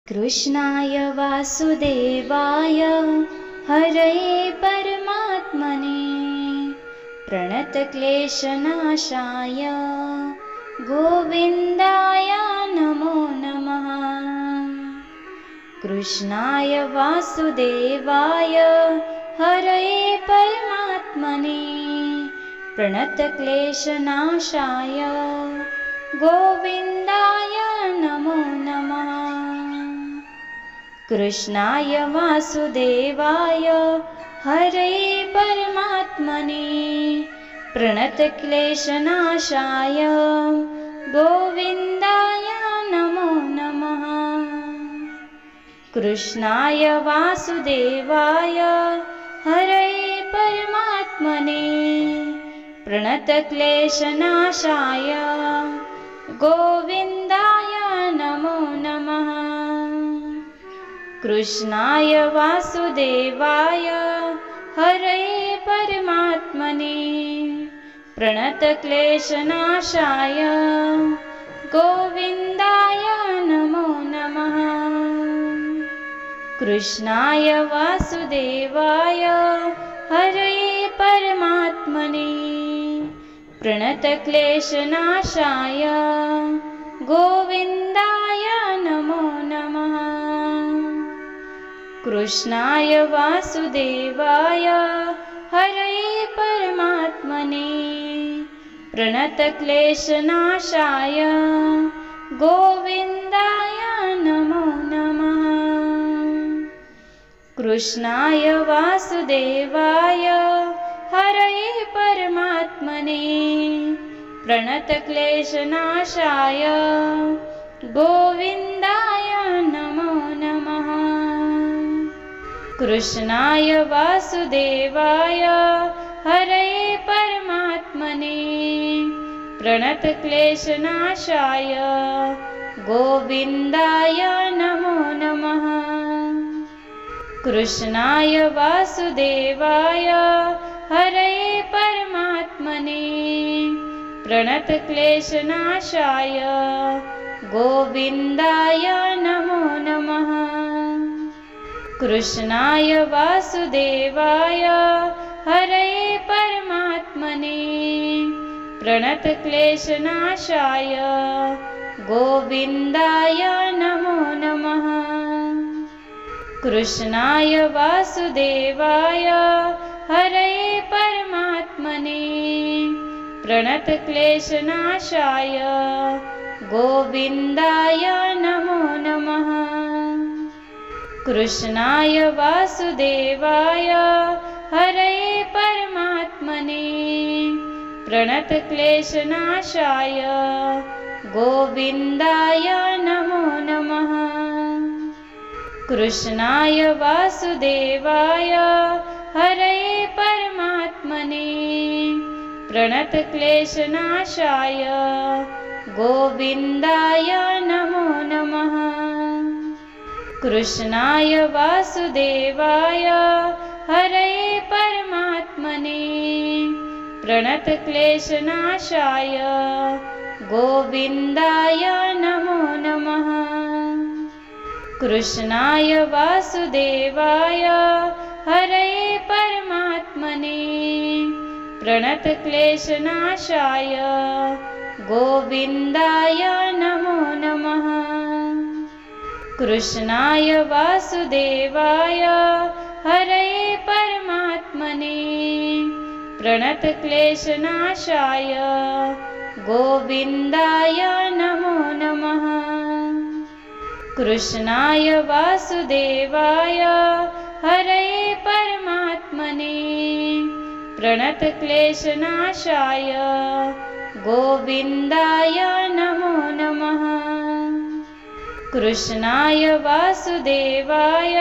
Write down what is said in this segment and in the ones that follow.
कृष्णाय वासुदेवाय हरये परमात्मने प्रणतक्लेशनाशाय गोविन्दाय नमो नमः। कृष्णाय वासुदेवाय हरये परमात्मने प्रणतक्लेशनाशाय गोविन्दाय नमो नमः। कृष्णाय वासुदेवाय हरये परमात्मने प्रणतक्लेशनाशाय गोविन्दाय नमो नमः। कृष्णाय वासुदेवाय हरये परमात्मने प्रणतक्लेशनाशाय गोविन्दाय नमो नमः। कृष्णाय वासुदेवाय हरये परमात्मने प्रणतक्लेशनाशाय गोविन्दाय नमो नमः। कृष्णाय वासुदेवाय हरये परमात्मने प्रणतक्लेशनाशाय गोविन्दाय नमो नमः। कृष्णाय वासुदेवाय हरये परमात्मने प्रणतक्लेशनाशाय गोविन्दाय नमो नमः। कृष्णाय वासुदेवाय हरये परमात्मने प्रणतक्लेशनाशाय गोविन्दाय नमो नमः। कृष्णाय वासुदेवाय हरये परमात्मने प्रणतक्लेशनाशाय गोविन्दाय नमो नमः। कृष्णाय वासुदेवाय हरये परमात्मने प्रणतक्लेशनाशाय गोविन्दाय नमो नमः। कृष्णाय वासुदेवाय हरये परमात्मने प्रणतक्लेशनाशाय गोविन्दाय नमो नमः। कृष्णाय वासुदेवाय हरये परमात्मने प्रणतक्लेशनाशाय गोविन्दाय नमो नमः। कृष्णाय वासुदेवाय हरये परमात्मने प्रणतक्लेशनाशाय गोविन्दाय नमो नमः। कृष्णाय वासुदेवाय हरये परमात्मने प्रणतक्लेशनाशाय गोविन्दाय नमो नमः। कृष्णाय वासुदेवाय हरये परमात्मने प्रणतक्लेशनाशाय गोविन्दाय नमो नमः। कृष्णाय वासुदेवाय हरये परमात्मने प्रणतक्लेशनाशाय गोविन्दाय नमो नमः। कृष्णाय वासुदेवाय हरये परमात्मने प्रणतक्लेशनाशाय गोविन्दाय नमो नमः। कृष्णाय वासुदेवाय हरये परमात्मने प्रणतक्लेशनाशाय गोविन्दाय नमो नमः। कृष्णाय वासुदेवाय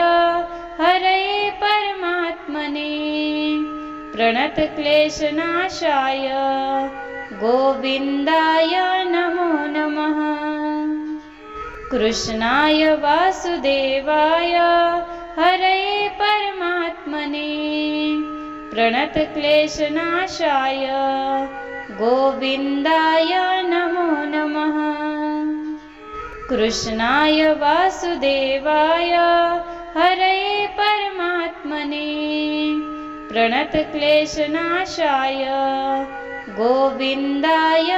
हरये परमात्मने प्रणतक्लेशनाशाय गोविन्दाय नमो नमः। कृष्णाय वासुदेवाय हरये परमात्मने प्रणतक्लेशनाशाय गोविन्दाय नमो नमः। कृष्णाय वासुदेवाय हरये परमात्मने प्रणतक्लेशनाशाय गोविन्दाय